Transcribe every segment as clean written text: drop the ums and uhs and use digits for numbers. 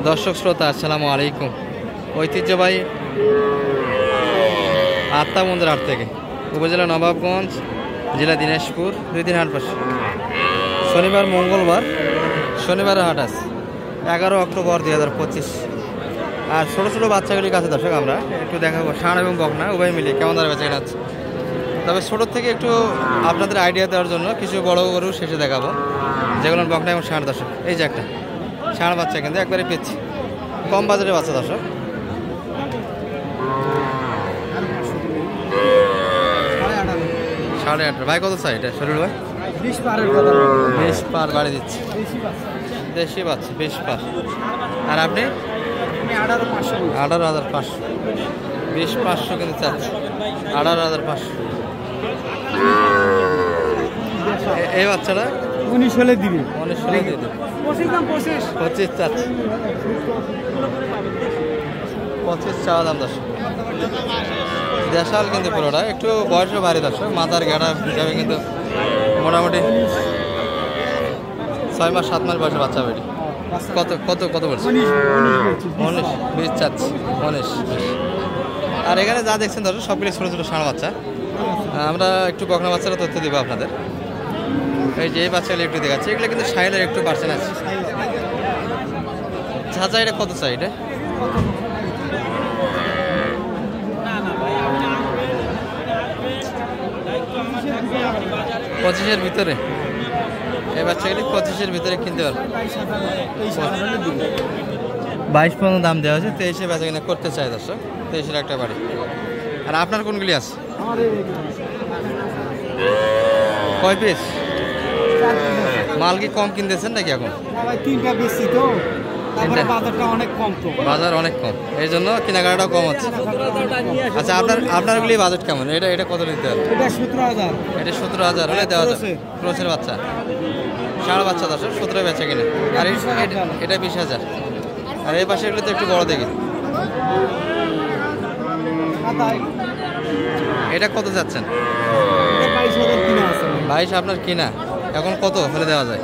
দর্শক শ্রোতা আসসালামু আলাইকুম। ঐতিহ্যবাহী আত্মা মন্দির হাট থেকে, উপজেলা নবাবগঞ্জ, জেলা দিনাজপুর, 2 দিন হাট বসে। শনিবার মঙ্গলবার শনিবারের হাট আছে 11 অক্টোবর 2025। আর ছোটো ছোটো বাচ্চাগুলির কাছে দর্শক আমরা একটু দেখাবো ষাঁড় এবং বকনা উভয় মিলিয়ে কেমন দাঁড়া বেচা কেনা আছে। তবে ছোটোর থেকে একটু আপনাদের আইডিয়া দেওয়ার জন্য কিছু বড় গরু শেষে দেখাবো, যেগুলো বকনা এবং ষাঁড় দর্শক। এই যে একটা ষাঁড় বাচ্চা কিন্তু একবারে পেয়েছি, কম বাজারে বাচ্চা দর্শক। সাড়ে 18 ভাই কত চাই এটা শরীর ভাই? 20 পার বাড়ি দিচ্ছে, দেশি বাচ্চা 20 পার। আর আপনি 18,500, 20,500 কিন্তু চাচ্ছে, 18,500। এই বাচ্চাটা 19 হলে দিবি, 19 হলে দিয়ে দেবে, 25 চাচ্ছে, 25 চাওয়া দাম দর্শক। দেশাল কিন্তু পুরোটা, একটু বয়সও ভারী দর্শক, মাথার ঘেরা হিসাবে কিন্তু মোটামুটি 6 মাস 7 মাস বয়সে বাচ্চা বেরি। কত কত কত বলছে? 19, 20 চাচ্ছে, 19, 20। আর এখানে যা দেখছেন দর্শক সবগুলি ছোটো ছোটো ষাঁড় বাচ্চা। আমরা একটু বকনা বাচ্চারা তথ্য দেবো আপনাদের। এই যে এই বাচ্চাগুলো একটু দেখাচ্ছি, এগুলো কিন্তু সাইলের একটু পার্সেন্ট আছে। চাচা এটা কত চাই? এটা 25-এর ভিতরে। এই বাচ্চাগুলি 25-এর ভিতরে কিনতে পারবে। 22 পর্যন্ত দাম দেওয়া হয়েছে, 23-এ বেচা কিনা করতে চাই দর্শক। 23-এর একটা বাড়ি। আর আপনার কোনগুলি আছে? কয় পিস মাল কি কম কিনতেছেন নাকি এখন? বাজার অনেক কম, এই জন্য কেনাকাটাও কম হচ্ছে। আচ্ছা আপনারগুলি বাজেট কেমন? এটা কত নিতে হবে? এটা 17,000 হলে দেওয়া যাবে। ক্রোসের বাচ্চা, ষাঁড় বাচ্চা দর্শক, 17 বেচা কিনে। আর এটা 20,000। আর এই পাশে এগুলো তো একটু বড় দেখি। এটা কত যাচ্ছেন? 22 আপনার কিনা, এখন কত হলে দেওয়া যায়?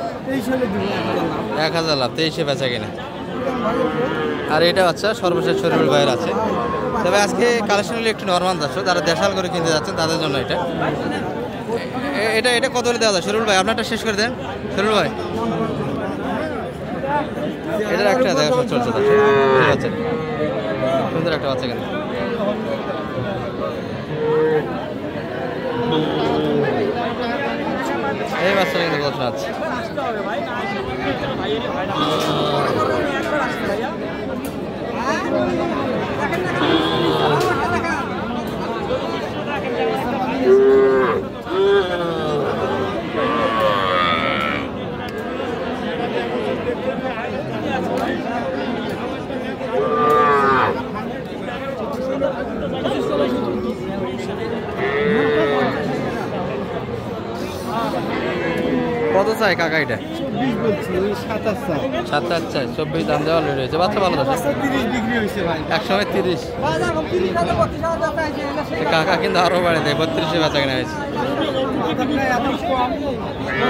1,000 লাভ, 23-এ বেচা কিনা। আর এটা বাচ্চা সর্বশেষ শরীফুল ভাইয়ের আছে। তবে আজকে কালেকশনগুলি একটু নর্মাল দর্শক, যারা দেশাল করে কিনতে যাচ্ছেন তাদের জন্য এটা কত হলে দেওয়া যায়? শরীফুল ভাই আপনারটা শেষ করে দেন। শরীফুল ভাই এটার একটা দেখা চলছে দর্শক, ঠিক আছে, সুন্দর একটা বাচ্চা কিন্তু। এই বাচ্চাটা কিন্তু প্রশ্ন আছে। কত চাই কাকা এটা? 27 চাই, 24 দাম দেওয়া রয়েছে। বাচ্চা ভালো আছে, একসময় 30। কাকা কিন্তু আরো বাড়ে দেয়, 32-এ বাচ্চা কেনা হয়েছে।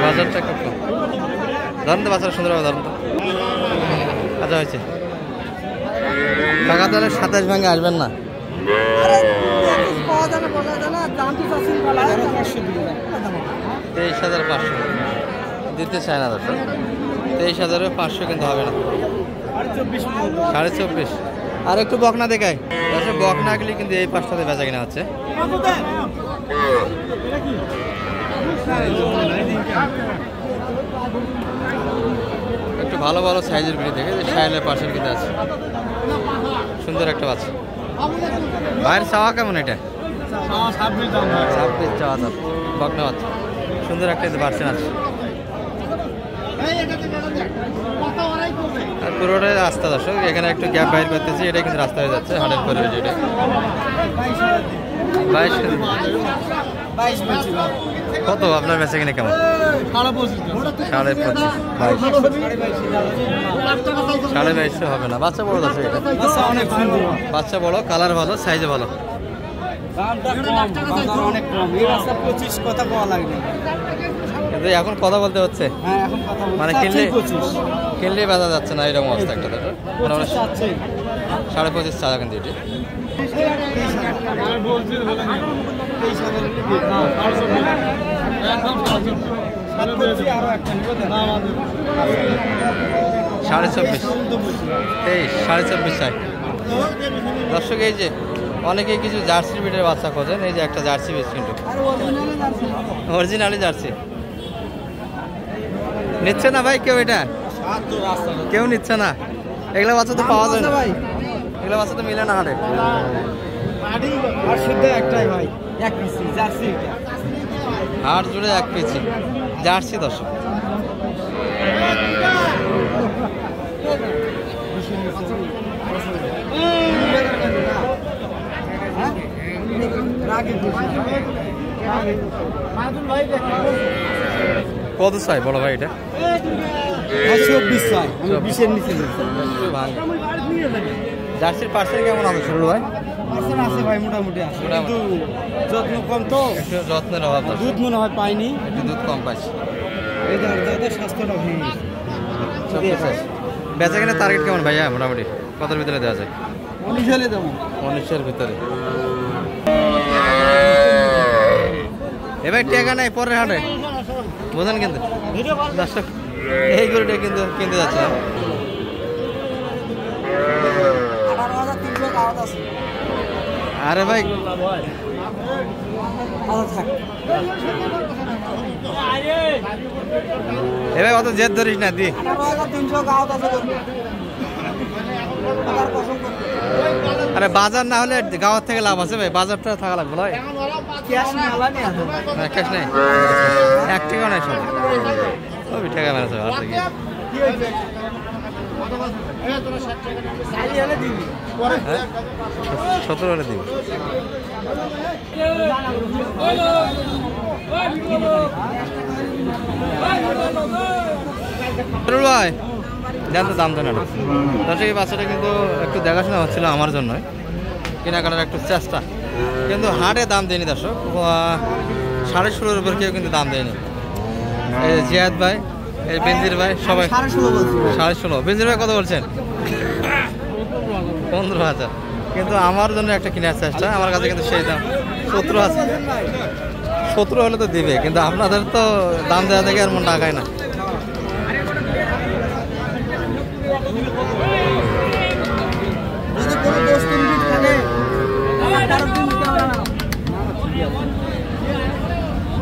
বাজারটা খুব কম। ধরেন তো বাচ্চাটা সুন্দর হবে, ধরেন তো। আচ্ছা হয়েছে কাকা, তাহলে 27 ভাঙে আসবেন না? 23,500 দিতে চায় না দর্শক। 23,500 কিন্তু হবে না, 24,500। আর একটু বকনা দেখায় দর্শক, বকনাগুলি কিন্তু এই 5টাতে বেচা কিনা হচ্ছে। একটু ভালো ভালো সাইজের গুলি দেখে, যে সাইলের পাশের কিন্তু আছে, সুন্দর একটা বাচ্চা। ভাইয়ের চাওয়া কেমন? এটা 26 চাওয়া দাম, বকনা বাচ্চা, সুন্দর একটা পার্সেন্ট আছে। আর পুরোটাই রাস্তা দর্শক, এখানে একটু গ্যাপ বাইর করতেছি, এটা কিন্তু রাস্তা হয়ে যাচ্ছে হাটের পরে। যেটা 22 কত আপনার বেচা কিনে কেমন? 25.5, 22.5 হবে না। বাচ্চা বড় আছে, বাচ্চা বড়, কালার ভালো, সাইজে ভালো। এখন কথা বলতে হচ্ছে, মানে কিনলে বেচা যাচ্ছে না এরকম অবস্থা একটা। 25.5 চা কিন্তু এটি। সাড়ে 24, 23, 24.5 চাই দর্শক। এই যে অনেকেই কিছু জার্সি ব্রিডের বাচ্চা খোঁজেন, এই যে একটা জার্সি বেশ কিন্তু অরিজিনালি জার্সি। নিচ্ছে না ভাই কেউ, এটা কেউ নিচ্ছে না। এগুলা বাচ্চা তো পাওয়া যায় না ভাই, এগুলা বাচ্চা তো মিলে না হাটে। হাট জুড়ে 1 পিস জার্সি দর্শক। কত চাই বড় ভাই এটা? 24 চাই, 20-এর নিচে। জার্সির পার্সেন্ট কেমন হবে শুরু ভাই? পার্সেন্ট আছে ভাই, মোটামুটি আছে, কিন্তু যত্ন কম তো, একটু যত্নের অভাব। দুধ মনে হয় পাইনি, একটু দুধ কম পাইছি। এই দাদার স্বাস্থ্যটা ভেঙে গেছে। বেচা কিনা টার্গেট কেমন ভাইয়া মোটামুটি কতর ভিতরে দেওয়া যায়? 19 হলে দেবো। 19-এর ভিতরে। এবার টাকা নাই পরের হাটে, বোঝেন কিন্তু দর্শক। এই গরুটা কিন্তু কিনতে যাচ্ছে না। 18,300 দাওয়াত আছে। আরে ভাই এবার অত জেদ ধরিস না দি। 18,300 দাওয়াত আছে। আরে বাজার না হলে গাঁওয়ার থেকে লাভ আছে ভাই, বাজারটা থাকা লাগবে ভাই। ক্যাশ মেলা নেই আছে, ক্যাশ নেই, 1 টাকাও নাই সব ওই টাকা মেরেছে। আর থেকে 17 হলে দিবি। ভাই জানতো দাম জানা না দর্শক। এই বাচ্চাটা কিন্তু একটু দেখাশোনা হচ্ছিল আমার জন্য, কেনাকাটার একটু চেষ্টা, কিন্তু হাটে দাম দেয়নি দর্শক। 16.5-এর উপর কেউ কিন্তু দাম দেয়নি। এই জিয়াদ ভাই, এই বেনজির ভাই, সবাই 16.5। বেনজির ভাই কত বলছেন? 15,000। কিন্তু আমার জন্য একটা কেনার চেষ্টা, আমার কাছে কিন্তু সেই দাম 17,000। 17 হলে তো দিবে, কিন্তু আপনাদের তো দাম দেওয়া থেকে আর মন টাকায় না।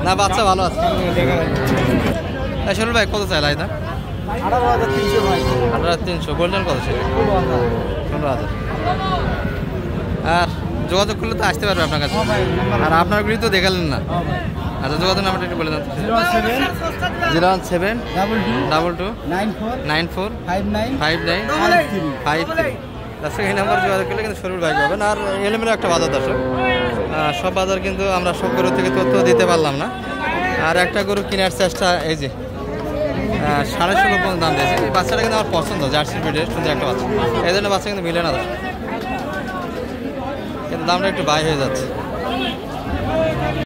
না বাচ্চা ভালো আছে। শুনুন ভাই কত চাই লাইদা? 18,300 ভাই। 18,300 বলছেন কত ছিল? 15,000। আর যোগাযোগ করলে তো আসতে পারবে আপনার কাছে, আর আপনার গুলি তো দেখালেন না। আচ্ছা যোগাযোগ নাম্বারটা একটু বলে দেন। 017 22 94 59 53। দর্শক এই নাম্বার যোগাযোগ করলে কিন্তু শরীর ভাই পাবেন। আর এলোমেলো একটা বাজার দর্শক, সব বাজার কিন্তু আমরা সব গরু থেকে তথ্য দিতে পারলাম না। আর একটা গরু কেনার চেষ্টা, এই যে 16.5 পর্যন্ত দাম দিয়েছে। এই বাচ্চাটা কিন্তু আমার পছন্দ, জার্সি ব্রিডের সুন্দর একটা বাচ্চা, এই জন্য বাচ্চা কিন্তু মিলে না দর্শক, কিন্তু দামটা একটু বাই হয়ে যাচ্ছে।